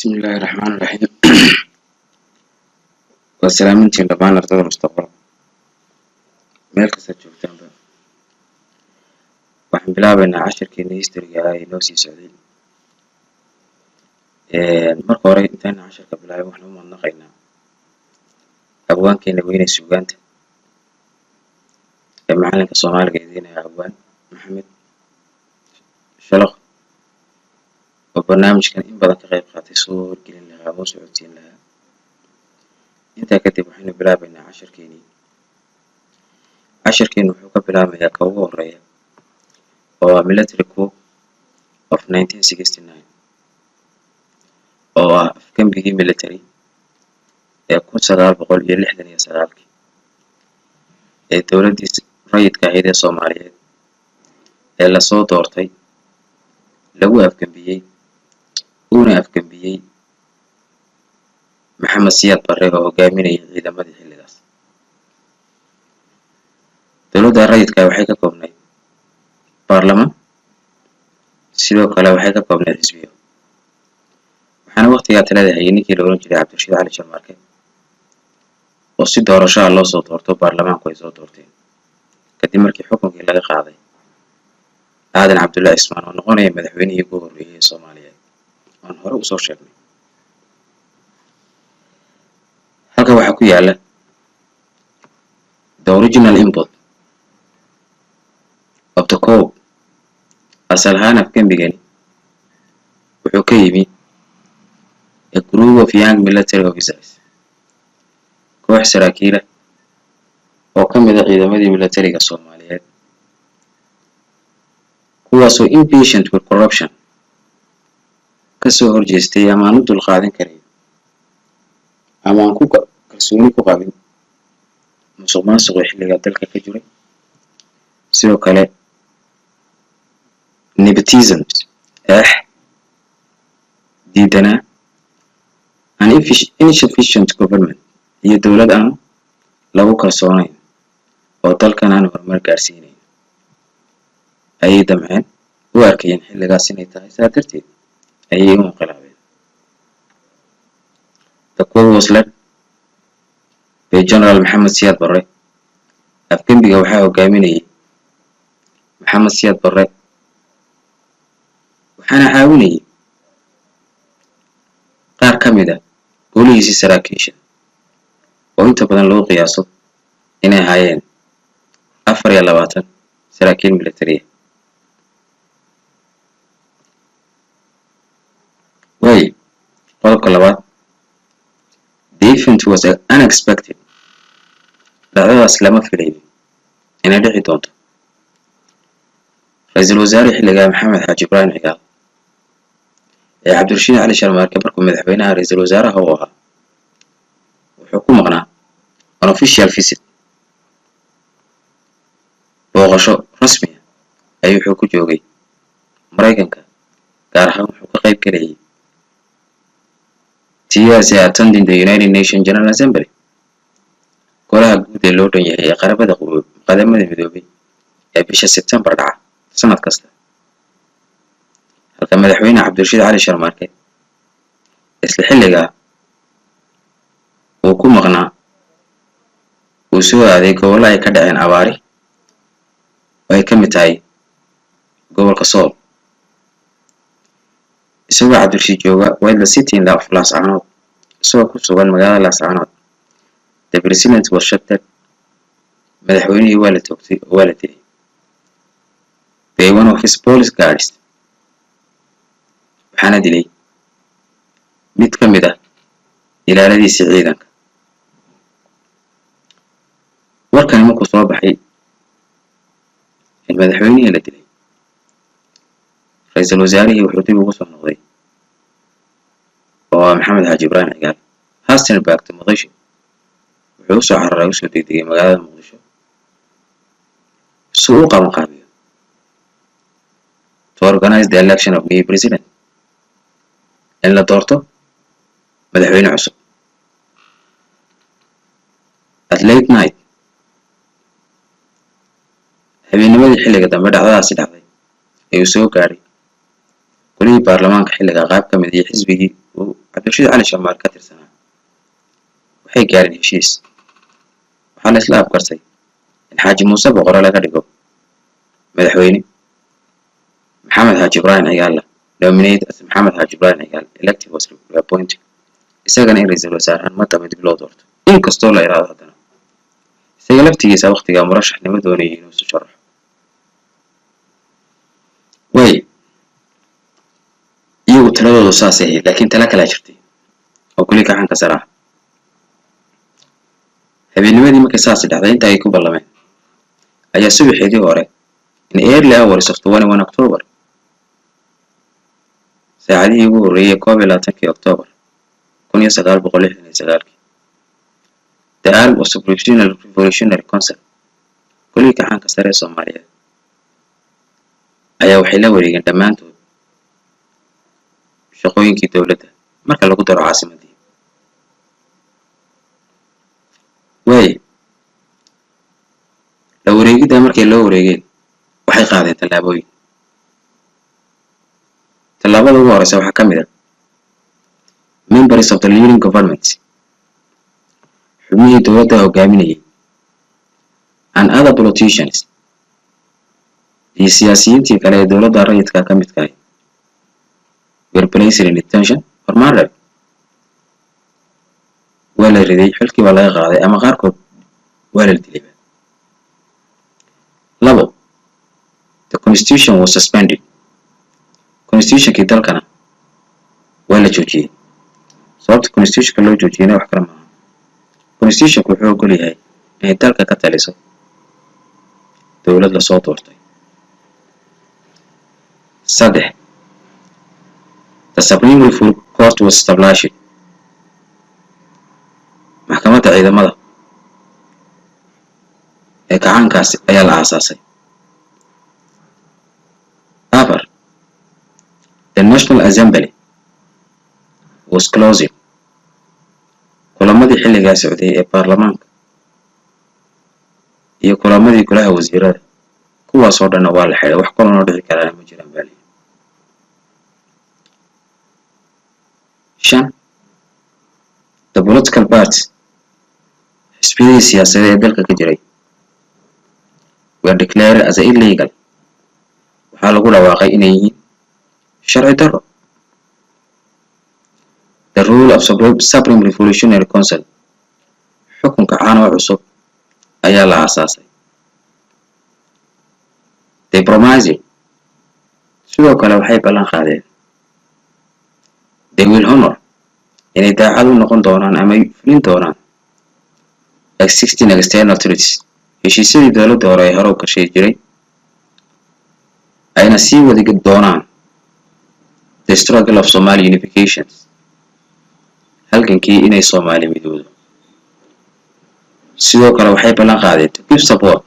بسم الله الرحمن الرحيم. وسلامتين دبان أرض المستقبل meel kasta joogtaanba waxaan bilaabaynaa casharkeena historyga ah ee noo sii socday. Marka hore intaan casharka bilaabin waxaan u mahadnaqaynaa abwaankeena weyne suugaanta ee macalinka Soomaaliga idinaya abwaan Maxamed Shalaq oo barnaamijkan in badan ka qayb qaatay soo horgelin lahaa oo socodsiin lahaa. intaa kadib waxaynu bilaabaynaa casharkeena wuxuu ka bilaabmayaa ka ugu horeeya oo military coup of 1969 oo ah afgembigii military ee 1969 ee dowladii rayidka ahayd ee Soomaaliyeed ee la soo doortay lagu afgembiyey Maxamed Siyaad Barre oo hogaaminayay ciidamadii xilligaas. dowladda rayidka waxay ka koobnayd baarlamaan sidoo kale waxay ka koobnayd xisbiyo waxaana waqtigaa talada hayay ninkii la oran jiray Cabdirashiid Cali Sharmaarke oo si doorasho ah loo soo doorto baarlamaanku ay soo doorteen kadib markii xukunkii laga qaaday Aadan Cabdullaahi Ismaan oo noqonaya madaxweynihii ugu horreeyay ee Soomaaliyeed aan hore u soo sheegnay. halka waxaa ku yaala the original input of the coup. asal ahaan afgembigani wuxuu ka yimi a group of young military officers koox saraakiil ah oo ka mid ah ciidamadii militariga Soomaaliyeed kuwaasoo impatient with corruption kasoo horjeestay ama aan u dulqaadan karin ama aan ku kalsooni ku qabin musuqmaasuqa xilliga dalka ka jiray. sidoo kale nepotism diidana an insufficient government iyo dowlad aan lagu kalsoonayn oo dalkan aan horumar gaarsiinayn ayay damceen u arkayeen xilligaas inay tahay saa darteed ayay u inqilaabeen. The coup was led by General Maxamed Siyaad Barre. afgembiga waxaa hogaaminayay Maxamed Siyaad Barre waxaana caawinayay qaar ka mid ah golihiisii saraakiisha oo inta badan lagu qiyaaso inay ahaayeen 24 saraakiil military ah. qodobka labaad, the event was unexpected. dhacdadaas lama filaynin inay dhici doonto. ra'iisul wasaare xilligaa Maxamed Xaaji Ibraahim Cigaal ee Cabdirashiid Cali Sharmaarke markuu madaxweynaha ra'iisul wasaaraha u ahaa wuxuu ku maqnaa an official visit booqasho rasmi ah ayuu wuxuu ku joogay Mareykanka gaar ahaan wuxuu ka qayb galayay TSA attending the United Nations General Assembly golaha guud ee loo dhan yahay ee qaramada midoobay ee bisha September dhaca sanad kasta. halka madaxweyne Cabdirashiid Cali Sharmaarke isla xilligaa uu ku maqnaa uu soo aaday gobollo ay ka dhaceen abaari oo ay ka mid tahay gobolka Sool. isagoo Cabdirashiid jooga Wayla City in Laascaanood isagoo ku sugan magaalada Laascaanood. The president was shot dead. madaxweynihii waa la toogtay oo waa la dilay by one of his police guards. waxaana dilay mid ka mid ah ilaaladiisii ciidanka. warkani markuu soo baxay in madaxweynihii la dilay ra'iisul wasaarihii wuxuu dib ugu soo noqday oo Maxamed Xaaji Ibraahim Cigaal haastan baagta Muqdisho wuxuu soo cararay usoo degdegay magaalada Muqdisho si uu qaban qaabiyo to organize the election of new president in la doorto madaxweyne cusub. at late night habeennimadii xilliga dambe dhacdadaasi dhacday ayuu soo gaaray golihii baarlamaanka xilliga qaab ka mid ah xisbigii uu cabdirashiid cali sharmaarke ka tirsanaa waxay gaareen heshiis. waxaa la isla afgartay in xaaji muuse boqore laga dhigo madaxweyne, maxamed xaaji ibrahim cigaal nominated as maxamed xaaji ibrahim cigaal elected was reappointed, isagana in ra'iisul wasaarahan madama dib loo doorto, inkastoo la iraado haddana isaga laftigiisa waqtigaa murashaxnimo doonayay inuu isu sharaxo. iyagu taladoodu saasay ahayd, laakiin tala kalaa jirtay oo kuli gacanka sare ah. habeennimadii markay saasi dhacday inta ay ku ballameen ayaa subaxeedii hore in early hours of 21 October, saacadihii ugu horreeyay 21 October 1969, the Arab of Revolutionary Council, kuli gacanka sare ee Soomaaliyeed ayaa waxay la wareegeen dhammaantood shaqooyinkii dowladda marka lagu daro caasimadii. la wareegidda markay loo wareegeen waxay qaadeen tallaabooyin. tallaabada ugu horeysa waxaa ka mid ah members of the leading government, xubnihii dowladda hogaaminayay, and other politicians, iyo siyaasiyiintii kale ee dowladda rayidka ka midka ahi, were placed in detention or murdered. waa la riday, xilkii waa laga qaaday ama qaarkood waa la dilay. labo, the constitution was suspended. constitutionkii dalkana waa la joojiyey. sababta constitutionka loo joojiyeyna wax kale maaha. constitutionku wuxuu ogol yahay inay dalka ka taliso dowlad lasoo doortay. saddex, the Supreme Court was established. maxkamadda ciidamada ee gacankaasi ayaa la aasaasay. afar, the National Assembly was closed. kulamadii xilligaa socday ee baarlamaanka iyo kulamadii golaha wasiirada kuwaasoo dhanna waa la xidhay, wax kulanoo dhici karaana ma jiraan baa layidhi. 5, the political parties, xisbiyadii siyaasadeed ee dalka ka jiray, were declared as illegal. waxaa lagu dhawaaqay inay yihiin sharci darro. the rule of Supreme Revolutionary Council, xukunka caanoo cusub ayaa la aasaasay. they promised, sidoo kale waxay ballan qaadeen, they will honor, inay daacad u noqon doonaan ama fulin doonaan existing external treaties, heshiisyadii dowladda hore ee hore u gashay jiray, ayna sii wadi doonaan the struggle of Somali unification, halgankii inay Soomaali midowdo. sidoo kale waxay ballan qaadeen to give support,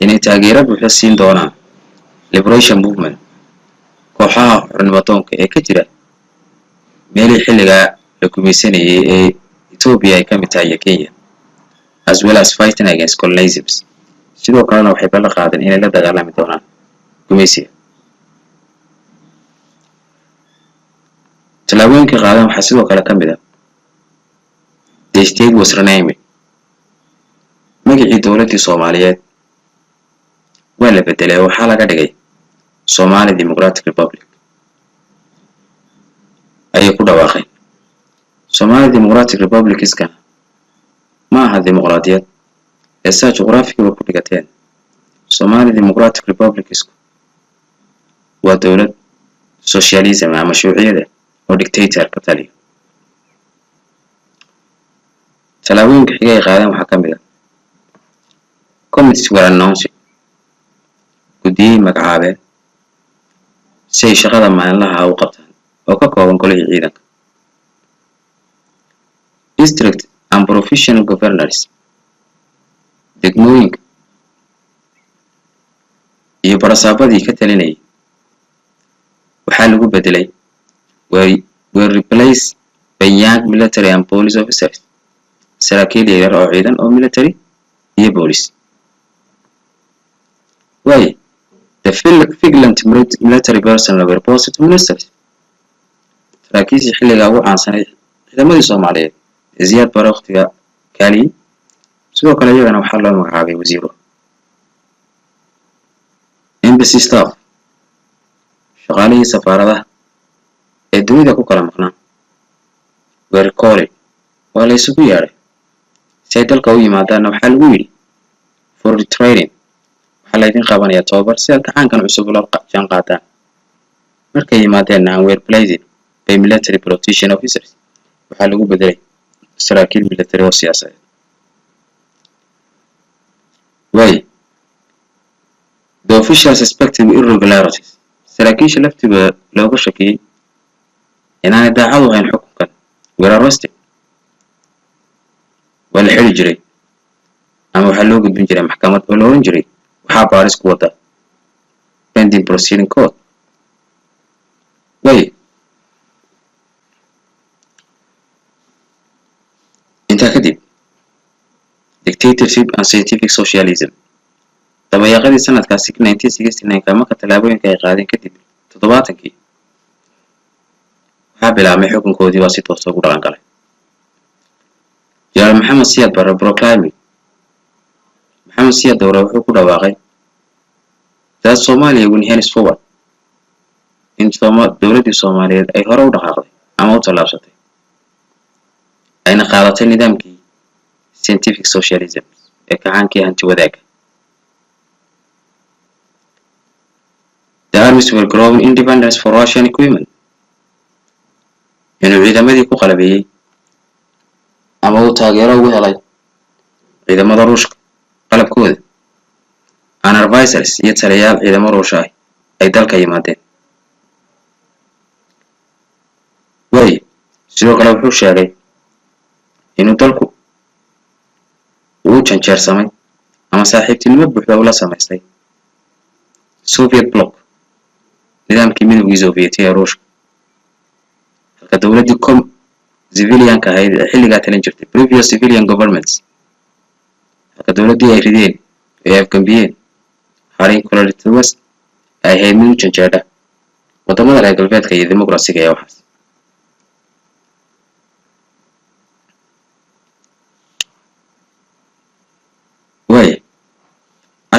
inay taageero buuxda siin doonaan liberation movement, kooxaha xornimo-doonka ee ka jira meelihii xilligaa la gumaysanayay ee Ethiopia ay ka mid tahay iyo Kenya, as well as fighting against colonialism. sidoo kalena waxay ballan qaadeen inay la dagaalami doonaan gumaysiga. tallaabooyinka qaadan waxaa sidoo kale ka mid ah the state was renamed. magacii dowladdii Soomaaliyeed waa la bedelay oo waxaa laga dhigay Somali Democratic Republic. ayay ku dhawaaqeen. Somali Democratic Republic iskana ma aha dimuqraadiyad ee saa juqraafiga ku dhigateen. Somali Democratic Republic isku waa dowlad socialism ama shuuciyada oo dictator ka taliya. tallaabooyinka xiga ay qaadeen waxaa ka mid ah committees were announced, guddiye magacaabeen si ay shaqada maalinlaha u qabtaan oo ka kooban golihii ciidanka. district and professional governors, degmooyinka iyo barasaabadii ka talinayay waxaa lagu bedelay were replaced by young military and police officers, saraakiil yar oo ciidan oo military iyo police. the vigilant military personnel were posted to ministers. saraakiishii xilligaa ugu caansanay ciidamadii Soomaaliyeed ee Siyaad Barre waqtiga kaaliyey sidoo kale iyagana waxaa loo magacaabay wasiiro. Embassy staff shaqaalihii safaaradaha ee dunida ku kala maqnaa were called waa la isugu yeedhay si ay dalka u yimaadaanna waxaa lagu yidhi for the training waxaa laydin qabanayaa tababar si aad gacaankan cusub ula jaan qaadaan. markay yimaadeenna and were placed by military politician officers waxaa lagu bedelay saraakiil military oo siyaasadeed. The official suspected irregularities saraakiisha laftiga looga shakiyey inaanay daacad u hayn xukunkan were arrested waa la xiri jiray ama waxaa loo gudbin jiray maxkamad oo la oran jiray waxaa baaris ku wada pending proceeding court. intaa kadib dictatorship and scientific socialism dabayaaqadii sanadkaasi 1969 marka tallaabooyinka ay qaadeen kadib 70kii waxaa bilaabmay xukunkoodii waa si toos ugu dhaqan galay. General Maxamed Siyaad Barre proclaiming Maxamed Siyaad Barre wuxuu ku dhawaaqay that Somalia will henceforward in dowladii Soomaaliyeed ay hore u dhaqaaqday ama u tallaabsatay ayna qaadatay nidaamkii scientific socialism ee kacaankii hanti wadaagga. The armies were growing independence for Russian equipment inuu ciidamadii ku qalabeeyey ama uu taageero ugu helay ciidamada Ruushka qalabkooda and advisors iyo taliyayaal ciidamo Ruush ah ay dalka yimaadeen. sidoo kale wuxuu sheegay inuu dalku uu janjeersamay ama saaxiibtinimo buuxda ula samaystay Soviet bloc nidaamkii midowgii Soviet ee Ruushka halka dowladii civilian ka ahayd xilligaa talin jirtay previous civilian governments halka dowladii ay rideen ee afgambiyeen harin kolorituwas ay ahayd mid u janjeedha wadamada reer galbeedka iyo dimuqraasiga ee waxaas.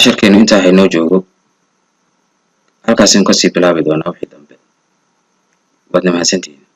casharkeenu intaa haynoo joogo halkaas in kasii bilaabi doonaa wixii dambe waad mahadsantihiin.